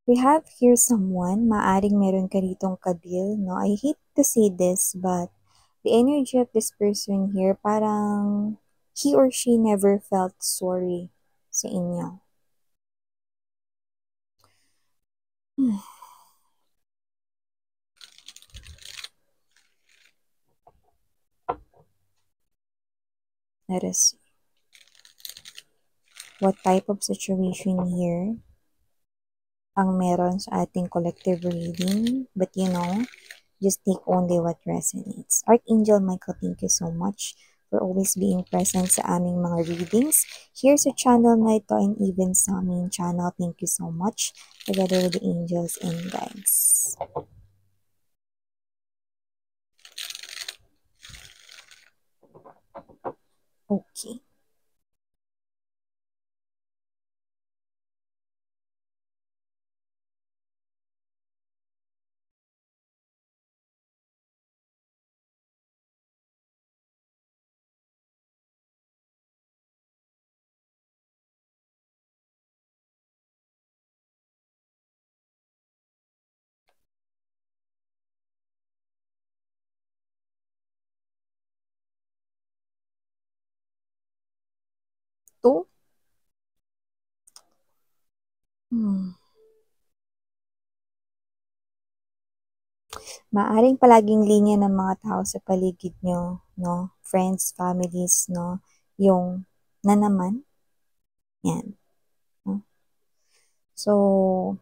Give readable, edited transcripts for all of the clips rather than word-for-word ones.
We have here someone, maaring meron ka ditong kadil, no? I hate to say this, but the energy of this person here, parang he or she never felt sorry sa inyo. Let us see. What type of situation here ang meron sa ating collective reading? But just take only what resonates. Archangel Michael, thank you so much for always being present sa aming mga readings. Here's a channel na ito and even sa aming channel. Thank you so much together with the angels and guides. Okay. Two. Maaring palaging linya ng mga tao sa paligid nyo, no? Friends, families, no? Yung na naman. Yan. No? So,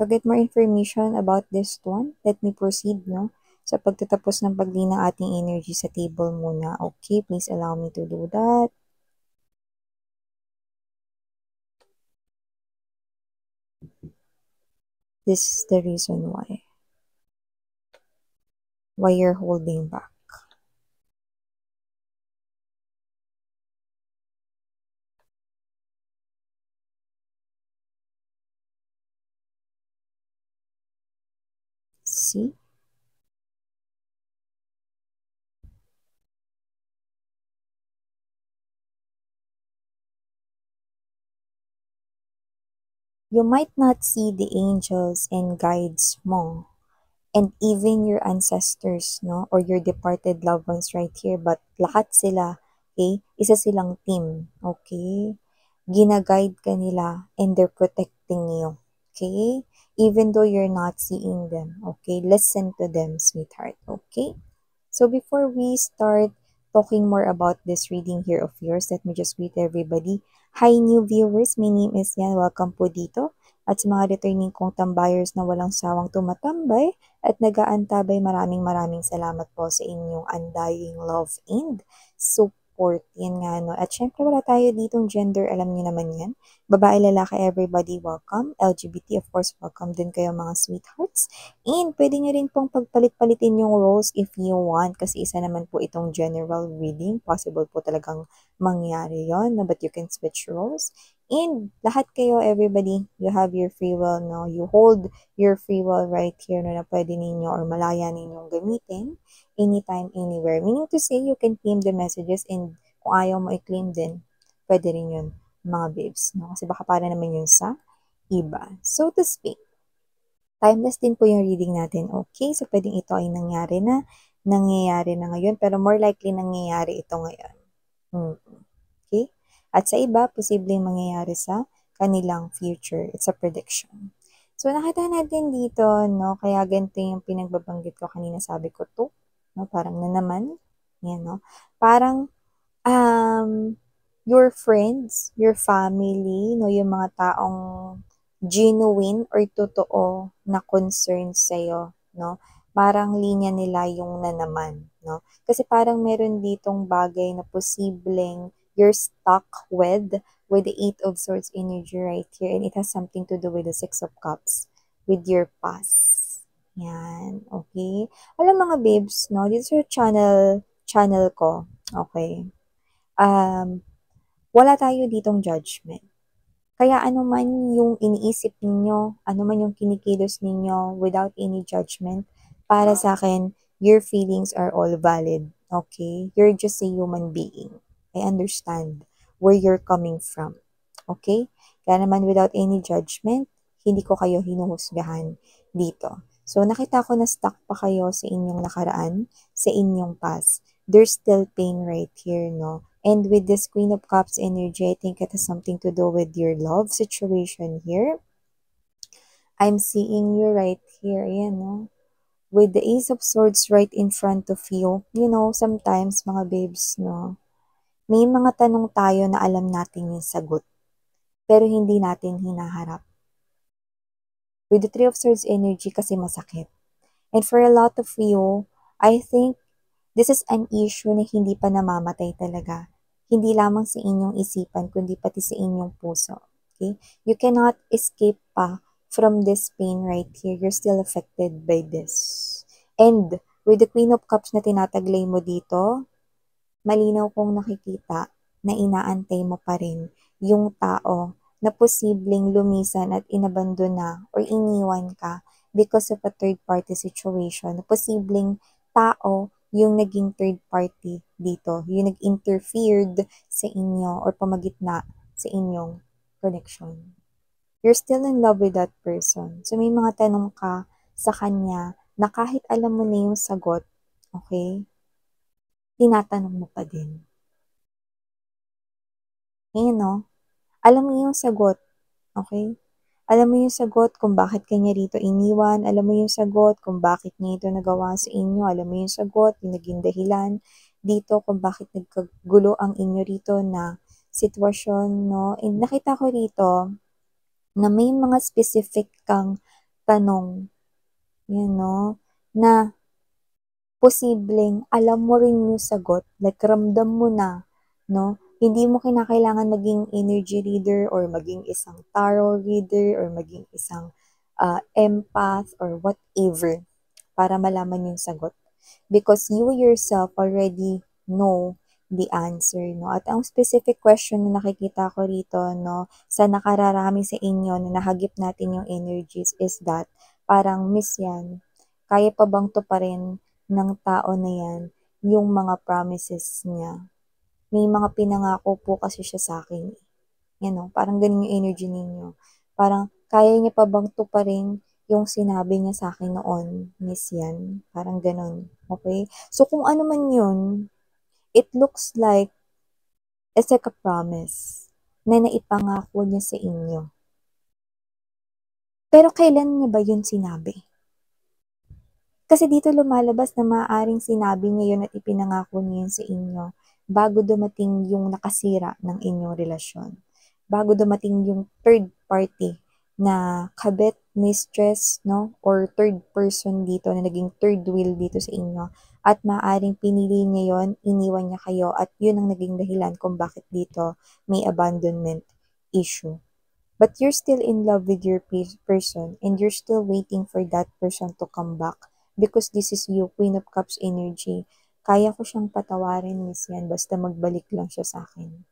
to get more information about this one, let me proceed, no? Sa pagtatapos ng pagli ng ating energy sa table muna. Okay, please allow me to do that. This is the reason why you're holding back. See? You might not see the angels and guides mo, and even your ancestors, no, or your departed loved ones right here, but lahat sila, okay, isa silang team, okay? Gina-guide ka nila and they're protecting you, okay? Even though you're not seeing them, okay? Listen to them, sweetheart, okay? So before we start talking more about this reading here of yours, let me just greet everybody. Hi new viewers, my name is Yan. Welcome po dito. At sa mga returning kong tambayers na walang sawang tumatambay at nag-aantabay, maraming salamat po sa inyong undying love and support. Yan nga, no? At syempre wala tayo ditong gender, alam niyo naman yan. Babae, lalaki, everybody welcome. LGBT, of course, welcome din kayo mga sweethearts. And pwede nyo rin pong pagpalit-palitin yung roles if you want kasi isa naman po itong general reading. Possible po talagang mangyari yon, no? But you can switch roles. And lahat kayo, everybody, you have your free will, no? You hold your free will right here, no, na pwede ninyo or malaya ninyong gamitin anytime, anywhere. Meaning to say, you can claim the messages and kung ayaw mo i-claim din, pwede rin yun, mga babes, no? Kasi baka para naman yun sa iba. So to speak, timeless din po yung reading natin. Okay, so pwedeng ito ay nangyayari na ngayon, pero more likely nangyayari ito ngayon. Okay? At sa iba, posibleng mangyayari sa kanilang future. It's a prediction. So, nakita natin dito, no, kaya ganito yung pinagbabanggit ko kanina, sabi ko to, no, parang na naman, yan, no, parang, your friends, your family, no, yung mga taong genuine or totoo na concern sa'yo, no, parang linya nila yung na naman, no, kasi parang meron ditong bagay na posibleng you're stuck with the Eight of Swords energy right here, and it has something to do with the Six of Cups, with your past. Yan, okay? Alam mga babes, no, dito sa channel ko, okay, wala tayo ditong judgment. Kaya ano man yung iniisip ninyo, ano man yung kinikilos ninyo without any judgment, para sa akin, your feelings are all valid, okay? You're just a human being. I understand where you're coming from, okay? Kaya naman without any judgment, hindi ko kayo hinuhusgahan dito. So nakita ko na stuck pa kayo sa inyong nakaraan, sa inyong past. There's still pain right here, no? And with this Queen of Cups energy, I think it has something to do with your love situation here. I'm seeing you right here, yan, no? With the Ace of Swords right in front of you. You know, sometimes, mga babes, no? May mga tanong tayo na alam natin yung sagot, pero hindi natin hinaharap. With the Three of Swords energy kasi masakit. And for a lot of you, I think this is an issue na hindi pa namamatay talaga. Hindi lamang sa inyong isipan, kundi pati sa inyong puso. Okay? You cannot escape pa from this pain right here. You're still affected by this. And with the Queen of Cups na tinataglay mo dito, malinaw kong nakikita na inaantay mo pa rin yung tao na posibleng lumisan at inabandona or iniwan ka because of a third party situation. Posibleng tao yung naging third party dito, yung nag-interfered sa inyo or pamagitna sa inyong connection. You're still in love with that person. So may mga tanong ka sa kanya na kahit alam mo na yung sagot, okay, tinatanong mo pa din. Ngayon, no? Alam mo yung sagot, okay? Alam mo yung sagot kung bakit kanya rito iniwan. Alam mo yung sagot kung bakit niya ito nagawa sa inyo. Alam mo yung sagot, yung naging dahilan dito kung bakit nagkagulo ang inyo rito na sitwasyon, no? And nakita ko rito na may mga specific kang tanong, you know, na posibleng alam mo rin yung sagot, like ramdam mo na, no? Hindi mo kinakailangan maging energy reader or maging isang tarot reader or maging isang empath or whatever para malaman yung sagot. Because you yourself already know the answer, no? At ang specific question na nakikita ko rito, no, sa nakararami sa inyo na nahagip natin yung energies is that parang miss yan, kaya pa bang tuparin ng tao na yan yung mga promises niya? May mga pinangako po kasi siya sa akin. Yan o, parang ganun yung energy ninyo. Parang kaya niya pa bang tuparin yung sinabi niya sa akin noon, miss yan. Parang ganun. Okay? So kung ano man yun, it looks like it's like a promise na naipangako niya sa inyo. Pero kailan niya ba yun sinabi? Kasi dito lumalabas na maaaring sinabi niya yun at ipinangako niya yun sa inyo bago dumating yung nakasira ng inyong relasyon. Bago dumating yung third party na kabit, mistress, no? Or third person dito na naging third wheel dito sa inyo. At maaaring pinili niya yon, iniwan niya kayo at yun ang naging dahilan kung bakit dito may abandonment issue. But you're still in love with your person and you're still waiting for that person to come back because this is you, Queen of Cups energy. Kaya ko siyang patawarin, miss yan, basta magbalik lang siya sa akin.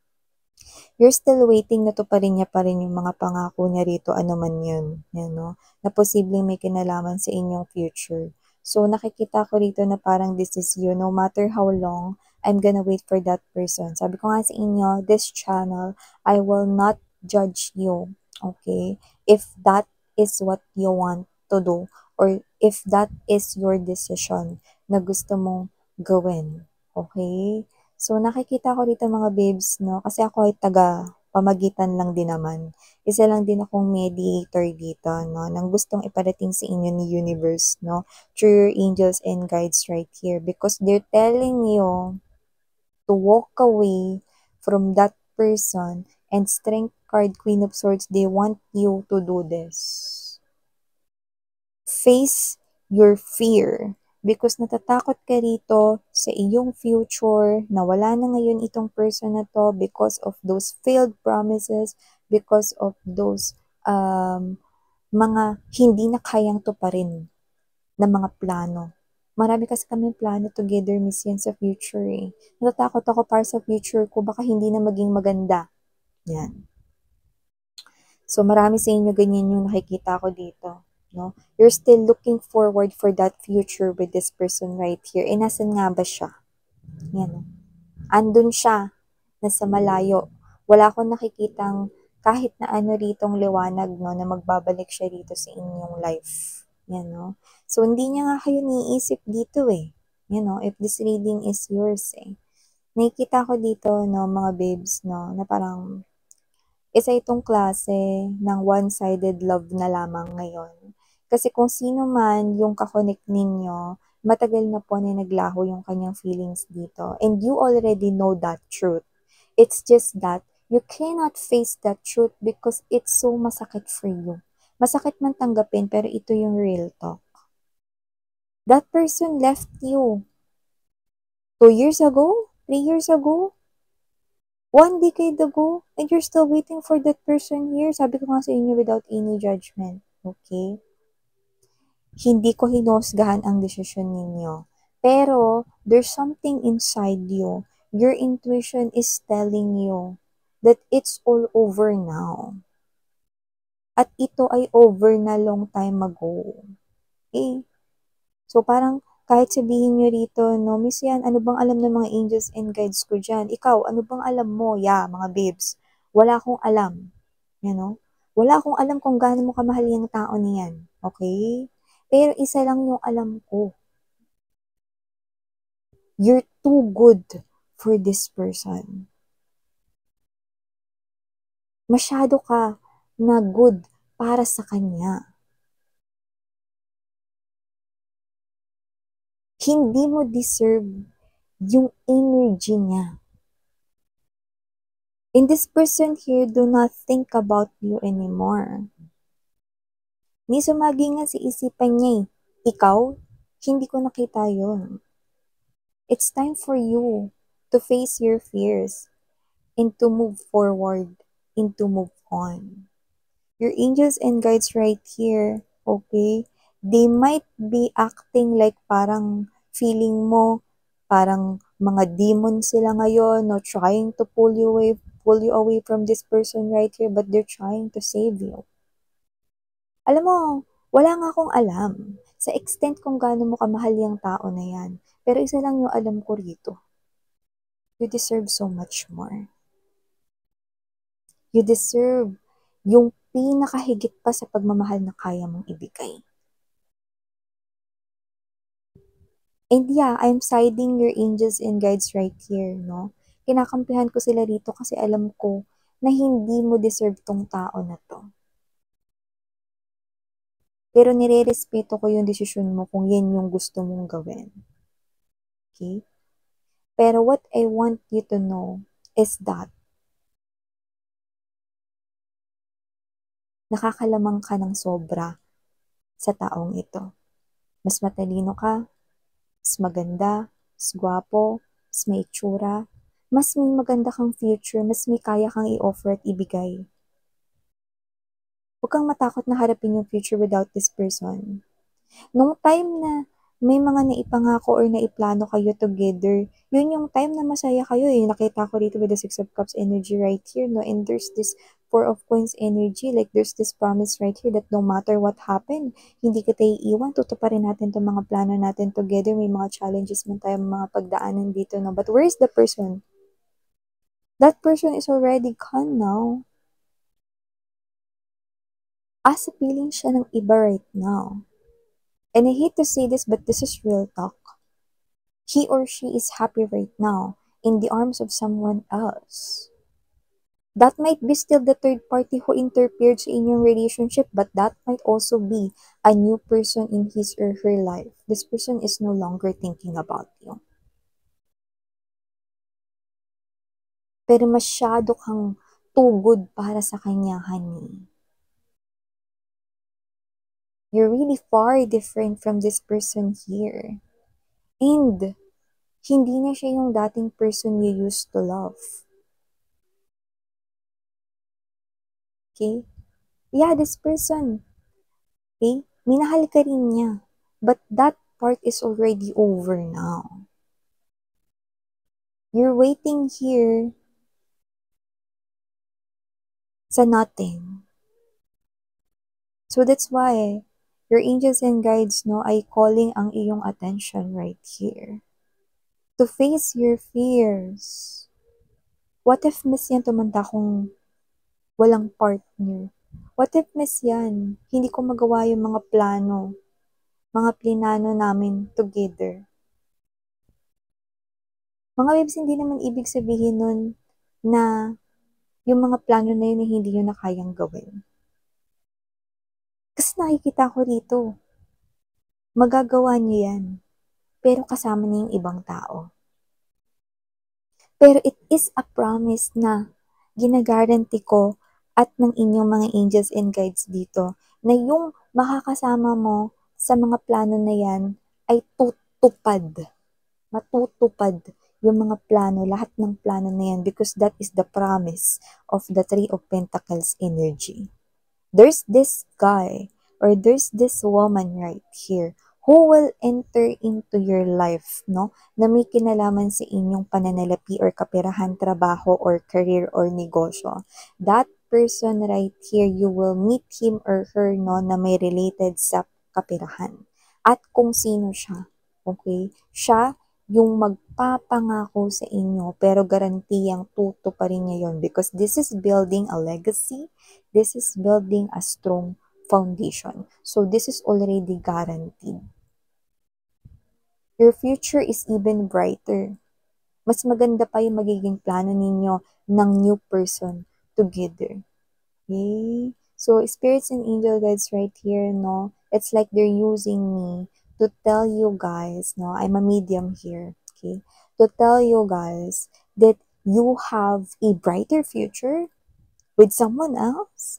You're still waiting na tuparin niya pa rin yung mga pangako niya rito, ano man yun, yan, no? Na posibleng may kinalaman sa inyong future. So, nakikita ko rito na parang this is you, no matter how long, I'm gonna wait for that person. Sabi ko nga sa inyo, this channel, I will not judge you, okay? If that is what you want to do, or if that is your decision na gusto mong gawin, okay? So, nakikita ko dito mga babes, no? Kasi ako ay taga pamagitan lang din naman. Isa lang din akong mediator dito, no? Nang gustong iparating sa inyo ni universe, no? Through your angels and guides right here. Because they're telling you to walk away from that person. And Strength card, Queen of Swords, they want you to do this. Face your fear. Because natatakot ka rito sa iyong future na wala na ngayon itong person na to because of those failed promises, because of those mga hindi na kayang tuparin na mga plano. Marami kasi kami plano together, miss yan, sa future eh. Natatakot ako para sa future ko, baka hindi na maging maganda. Yan. So marami sa inyo ganyan yung nakikita ko dito. No? You're still looking forward for that future with this person right here. Eh, nasan nga ba siya? Yan. Andun siya. Nasa malayo. Wala akong nakikitang kahit na ano ritong liwanag, no, na magbabalik siya rito sa inyong life. Yan, no? So, hindi niya nga kayo niisip dito eh. You know, if this reading is yours eh. Nakikita ko dito, no, mga babes, no, na parang isa itong klase ng one-sided love na lamang ngayon. Kasi kung sino man yung kakonek ninyo, matagal na po na naglaho yung kanyang feelings dito. And you already know that truth. It's just that you cannot face that truth because it's so masakit for you. Masakit man tanggapin, pero ito yung real talk. That person left you 2 years ago, 3 years ago, 1 decade ago, and you're still waiting for that person here. Sabi ko nga sa inyo, without any judgment. Okay? Hindi ko hinusgahan ang desisyon ninyo. Pero, there's something inside you. Your intuition is telling you that it's all over now. At ito ay over na long time ago. Okay? So, parang kahit sabihin nyo rito, no, Miss Yan, ano bang alam ng mga angels and guides ko dyan? Ikaw, ano bang alam mo? Yeah, mga babes. Wala akong alam. You know? Wala akong alam kung gaano mo kamahal yung tao niyan. Okay? Pero isa lang yung alam ko. You're too good for this person. Masyado ka na good para sa kanya. Hindi mo deserve yung energy niya. And this person here do not think about you anymore. Ni sumagi nga sa isipan niya eh. Ikaw, hindi ko nakita yon. It's time for you to face your fears and to move forward and to move on. Your angels and guides right here, okay, they might be acting like parang feeling mo, parang mga demon sila ngayon, no, trying to pull you away from this person right here, but they're trying to save you. Alam mo, wala nga akong alam sa extent kung gaano mo kamahal yung tao na yan. Pero isa lang yung alam ko rito. You deserve so much more. You deserve yung pinakahigit pa sa pagmamahal na kaya mong ibigay. And yeah, I'm siding your angels and guides right here, no? Kinakampihan ko sila rito kasi alam ko na hindi mo deserve tong tao na to. Pero nire-respeto ko yung desisyon mo kung yan yung gusto mong gawin. Okay? Pero what I want you to know is that nakakalamang ka ng sobra sa taong ito. Mas matalino ka, mas maganda, mas gwapo, mas may itsura, mas may maganda kang future, mas may kaya kang i-offer at ibigay. Huwag kang matakot na harapin yung future without this person. Nung time na may mga naipangako or naiplano kayo together, yun yung time na masaya kayo eh. Nakita ko dito with the Six of Cups energy right here, no? And there's this Four of Coins energy, like there's this promise right here that no matter what happened, hindi kita iiwan, tutuparin natin itong mga plano natin together. May mga challenges man tayo, mga pagdaanan dito, no? But where is the person? That person is already gone now. Asa feeling siya ng iba right now. And I hate to say this, but this is real talk. He or she is happy right now in the arms of someone else. That might be still the third party who interfered in your relationship, but that might also be a new person in his or her life. This person is no longer thinking about you. Pero masyado kang too good para sa kanya, honey. You're really far different from this person here. And hindi na siya yung dating person you used to love. Okay? Yeah, this person. Okay? Minahal ka rin niya. But that part is already over now. You're waiting here sa nothing. So that's why your angels and guides, no, ay calling ang iyong attention right here. To face your fears. What if Miss yan tumanda kung walang partner. What if miss yan? Hindi ko magawa yung mga plinano namin together. Mga babes, hindi naman ibig sabihin nun na yung mga plano na yun ay hindi yun na kayang gawin. Kasi nakikita ko rito, magagawa niyo yan, pero kasama niyo yung ibang tao. Pero it is a promise na ginagaranti ko at ng inyong mga angels and guides dito na yung makakasama mo sa mga plano na yan ay tutupad. Matutupad yung mga plano, lahat ng plano na yan because that is the promise of the Three of Pentacles energy. There's this guy or there's this woman right here who will enter into your life, no? Na may kinalaman sa inyong pananalapi or kapirahan, trabaho or career or negosyo. That person right here, you will meet him or her, no, na may related sa kapirahan. At kung sino siya, okay? Siya yung magpapangako sa inyo pero garantiyang tutuparin niya yon because this is building a legacy. This is building a strong foundation. So this is already guaranteed. Your future is even brighter. Mas maganda pa yung magiging plano ninyo ng new person together. Okay? So spirits and angel guides right here, no? It's like they're using me to tell you guys, no? I'm a medium here, okay? To tell you guys that you have a brighter future with someone else.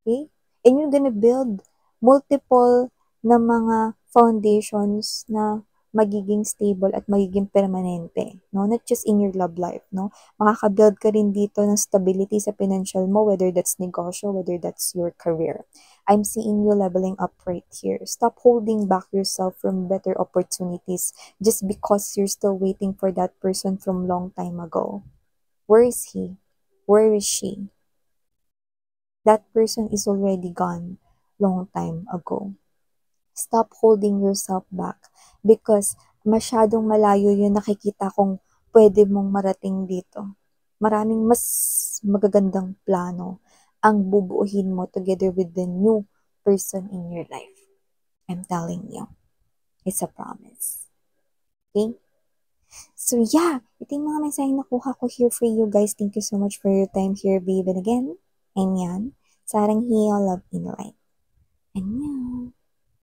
Okay? And you're gonna build multiple na mga foundations na magiging stable at magiging permanente, no? Not just in your love life, no? Makaka-build ka rin dito ng stability sa financial mo, whether that's negosyo, whether that's your career. I'm seeing you leveling up right here. Stop holding back yourself from better opportunities just because you're still waiting for that person from long time ago. Where is he? Where is she? That person is already gone long time ago. Stop holding yourself back because masyadong malayo yung nakikita kong pwede mong marating dito. Maraming mas magagandang plano ang bubuuhin mo together with the new person in your life. I'm telling you. It's a promise. Okay? So yeah, ito yung mga mensahe nakuha ko here for you guys. Thank you so much for your time here, babe. And again, I'm Yan. Sarang Hiya, Love in Light. And yeah.